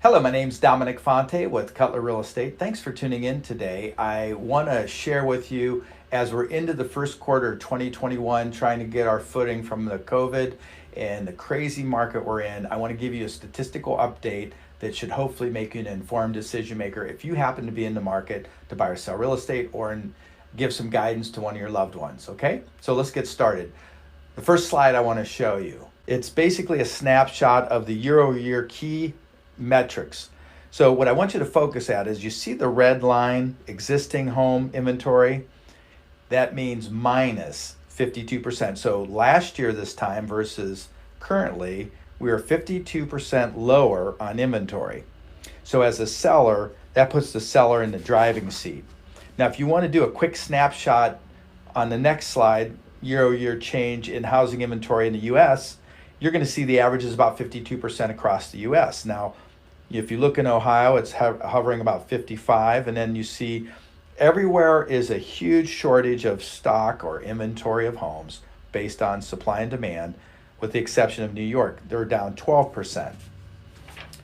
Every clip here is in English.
Hello, my name's Dominic Fonte with Cutler Real Estate. Thanks for tuning in today. I want to share with you as we're into the first quarter of 2021, trying to get our footing from the COVID and the crazy market we're in. I want to give you a statistical update that should hopefully make you an informed decision maker if you happen to be in the market to buy or sell real estate or give some guidance to one of your loved ones, okay? So let's get started. The first slide I want to show you, it's basically a snapshot of the year-over-year key metrics. So what I want you to focus at is you see the red line, existing home inventory. That means minus 52%. So last year this time versus currently, we are 52% lower on inventory. So as a seller, that puts the seller in the driving seat. Now, if you want to do a quick snapshot on the next slide, year-over-year change in housing inventory in the US, you're going to see the average is about 52% across the US. Now, if you look in Ohio, it's hovering about 55, and then you see everywhere is a huge shortage of stock or inventory of homes based on supply and demand, with the exception of New York. They're down 12%.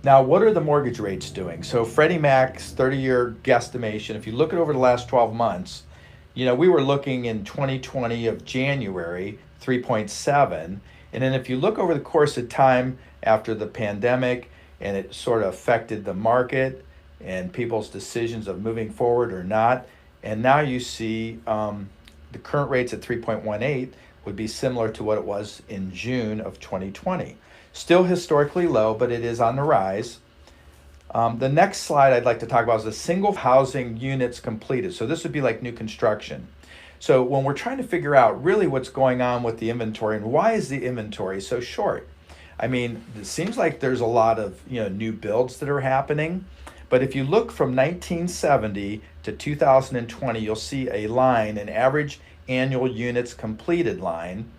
Now, what are the mortgage rates doing? So Freddie Mac's 30-year guesstimation, if you look at over the last 12 months, we were looking in 2020 of January, 3.7. And then if you look over the course of time after the pandemic, and it sort of affected the market and people's decisions of moving forward or not. And now you see the current rates at 3.18 would be similar to what it was in June of 2020. Still historically low, but it is on the rise. The next slide I'd like to talk about is the single housing units completed. So this would be like new construction. So when we're trying to figure out really what's going on with the inventory and why is the inventory so short? I mean, it seems like there's a lot of new builds that are happening, but if you look from 1970 to 2020, you'll see a line, an average annual units completed line.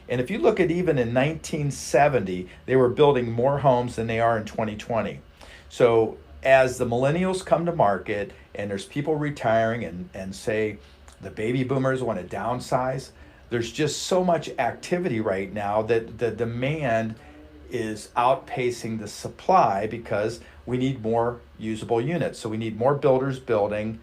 And if you look at even in 1970, they were building more homes than they are in 2020. So as the millennials come to market and there's people retiring and say the baby boomers want to downsize, there's just so much activity right now that the demand is outpacing the supply because we need more usable units. So we need more builders building.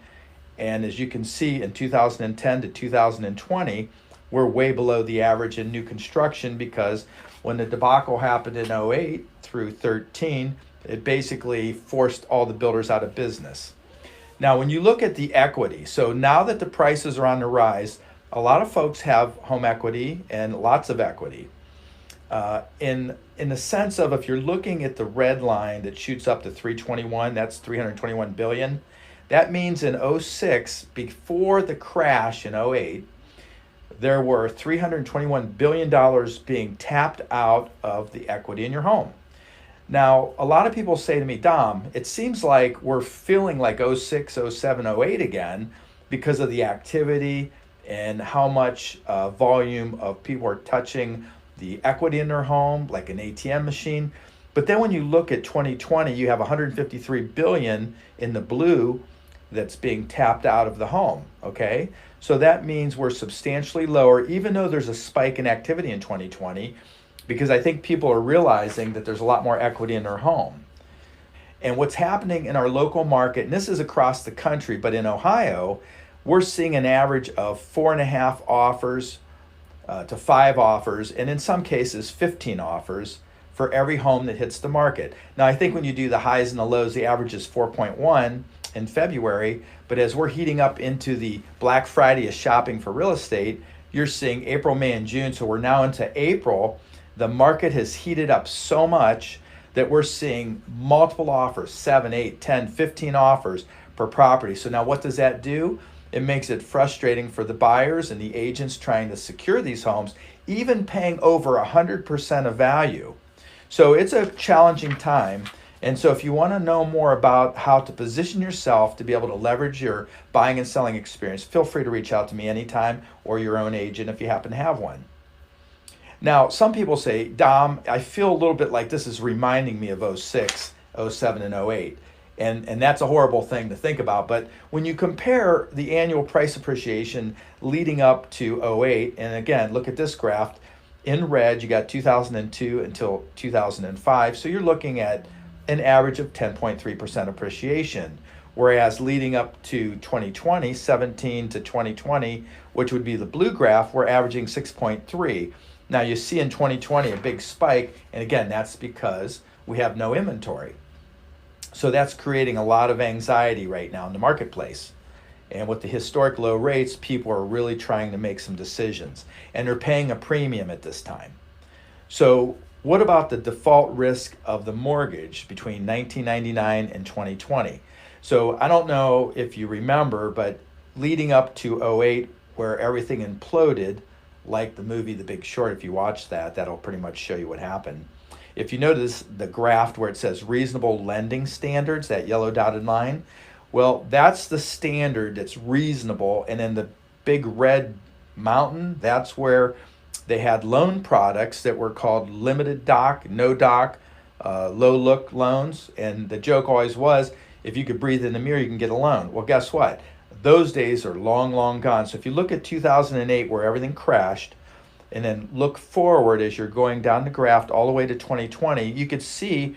And as you can see, in 2010 to 2020, we're way below the average in new construction because when the debacle happened in '08 through 13, it basically forced all the builders out of business. Now, when you look at the equity, so now that the prices are on the rise, a lot of folks have home equity and lots of equity. In the sense of if you're looking at the red line that shoots up to 321, that's 321 billion. That means in '06, before the crash in '08, there were $321 billion being tapped out of the equity in your home. Now, a lot of people say to me, Dom, it seems like we're feeling like '06, '07, '08 again because of the activity and how much volume of people are touching the equity in their home, like an ATM machine. But then when you look at 2020, you have 153 billion in the blue that's being tapped out of the home, okay? So that means we're substantially lower, even though there's a spike in activity in 2020, because I think people are realizing that there's a lot more equity in their home. And what's happening in our local market, and this is across the country, but in Ohio, we're seeing an average of 4.5 offers to 5 offers, and in some cases 15 offers for every home that hits the market. Now, I think when you do the highs and the lows, the average is 4.1 in February, but as we're heating up into the Black Friday of shopping for real estate, you're seeing April, May, and June, so we're now into April. The market has heated up so much that we're seeing multiple offers, 7, 8, 10, 15 offers per property. So now what does that do? It makes it frustrating for the buyers and the agents trying to secure these homes, even paying over 100% of value. So it's a challenging time. And so if you want to know more about how to position yourself to be able to leverage your buying and selling experience, feel free to reach out to me anytime or your own agent if you happen to have one. Now, some people say, Dom, I feel a little bit like this is reminding me of '06, '07, and '08. And that's a horrible thing to think about. But when you compare the annual price appreciation leading up to '08, and again, look at this graph, in red, you got 2002 until 2005. So you're looking at an average of 10.3% appreciation. Whereas leading up to 2020, 17 to 2020, which would be the blue graph, we're averaging 6.3. Now you see in 2020 a big spike, and again, that's because we have no inventory. So that's creating a lot of anxiety right now in the marketplace. And with the historic low rates, people are really trying to make some decisions, and they're paying a premium at this time. So what about the default risk of the mortgage between 1999 and 2020? So I don't know if you remember, but leading up to '08, where everything imploded, like the movie The Big Short, if you watch that, that'll pretty much show you what happened. If you notice the graph where it says reasonable lending standards, that yellow dotted line, well, that's the standard that's reasonable. And then the big red mountain, that's where they had loan products that were called limited doc, no doc, low look loans. And the joke always was, if you could breathe in the mirror, you can get a loan. Well, guess what? Those days are long, long gone. So if you look at 2008, where everything crashed, and then look forward as you're going down the graph all the way to 2020, you could see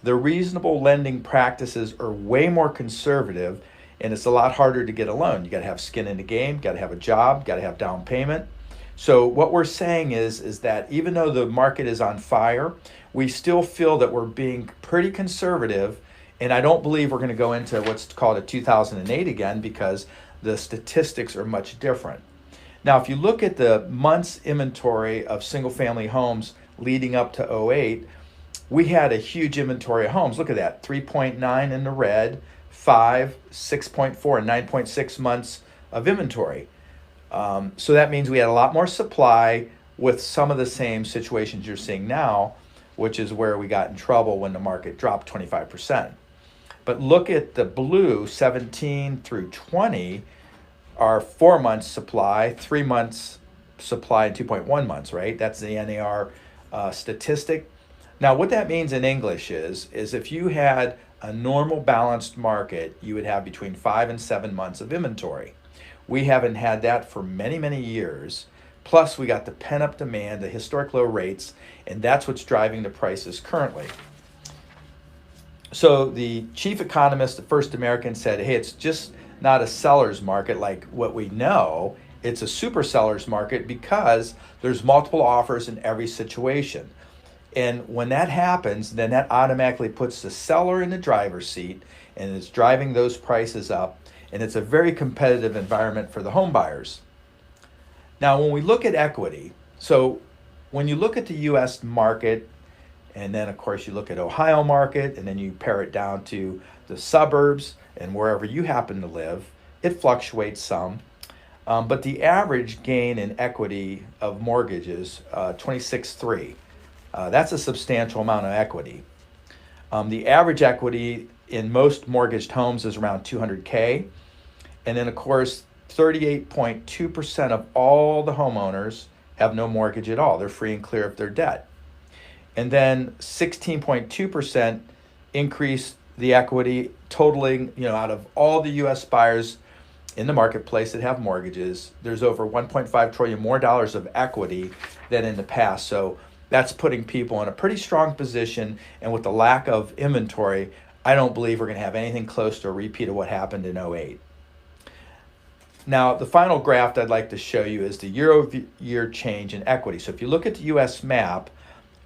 the reasonable lending practices are way more conservative, and it's a lot harder to get a loan. You got to have skin in the game, got to have a job, got to have down payment. So what we're saying is that even though the market is on fire, we still feel that we're being pretty conservative, and I don't believe we're going to go into what's called a 2008 again, because the statistics are much different. Now, if you look at the months inventory of single family homes leading up to '08, we had a huge inventory of homes. Look at that, 3.9 in the red, 5, 6.4, and 9.6 months of inventory. So that means we had a lot more supply with some of the same situations you're seeing now, which is where we got in trouble when the market dropped 25%. But look at the blue, 17 through 20, are 4 months supply, 3 months supply, and 2.1 months, right? That's the NAR statistic. Now, what that means in English is if you had a normal balanced market, you would have between 5 and 7 months of inventory. We haven't had that for many, many years. Plus, we got the pent-up demand, the historic low rates, and that's what's driving the prices currently. So the chief economist, the First American, said, hey, it's just not a seller's market like what we know. It's a super seller's market because there's multiple offers in every situation. And when that happens, then that automatically puts the seller in the driver's seat and is driving those prices up. And it's a very competitive environment for the home buyers. Now, when we look at equity, so when you look at the US market, and then of course you look at Ohio market, and then you pare it down to the suburbs and wherever you happen to live, it fluctuates some. But the average gain in equity of mortgages, 26.3. That's a substantial amount of equity. The average equity in most mortgaged homes is around 200K. And then of course, 38.2% of all the homeowners have no mortgage at all. They're free and clear of their debt. And then 16.2% increase the equity, totaling, out of all the US buyers in the marketplace that have mortgages, there's over 1.5 trillion more dollars of equity than in the past. So that's putting people in a pretty strong position. And with the lack of inventory, I don't believe we're going to have anything close to a repeat of what happened in '08. Now, the final graph I'd like to show you is the year-over-year change in equity. So if you look at the US map,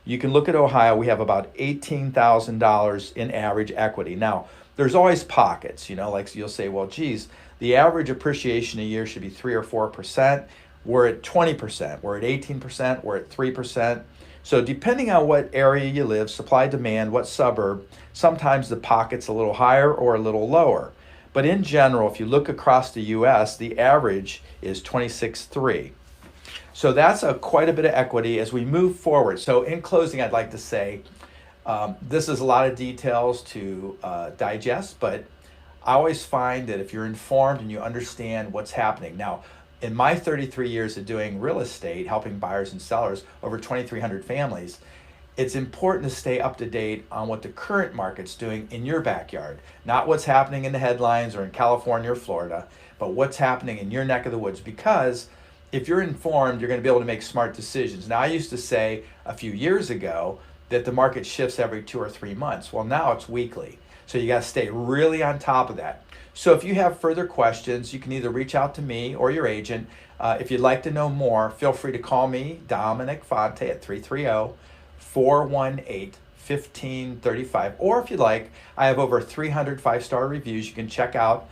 you can look at Ohio, we have about $18,000 in average equity. Now, there's always pockets, like you'll say, well, geez, the average appreciation a year should be 3 or 4%. We're at 20%, we're at 18%, we're at 3%. So depending on what area you live, supply, demand, what suburb, sometimes the pocket's a little higher or a little lower. But in general, if you look across the US, the average is 26.3. So that's quite a bit of equity as we move forward. So in closing, I'd like to say, this is a lot of details to digest, but I always find that if you're informed and you understand what's happening. Now, in my 33 years of doing real estate, helping buyers and sellers, over 2,300 families, it's important to stay up to date on what the current market's doing in your backyard. Not what's happening in the headlines or in California or Florida, but what's happening in your neck of the woods. Because if you're informed, you're going to be able to make smart decisions. Now, I used to say a few years ago that the market shifts every 2 or 3 months. Well, now it's weekly. So you got to stay really on top of that. So if you have further questions, you can either reach out to me or your agent. If you'd like to know more, feel free to call me, Dominic Fonte, at 330-418-1535. Or if you'd like, I have over 300 five-star reviews you can check out.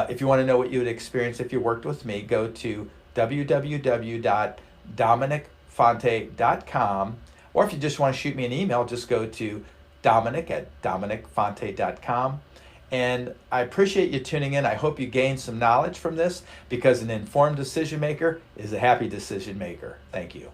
If you want to know what you would experience if you worked with me, go to www.dominicfonte.com. Or if you just want to shoot me an email, just go to dominic@dominicfonte.com. And I appreciate you tuning in. I hope you gained some knowledge from this, because an informed decision maker is a happy decision maker. Thank you.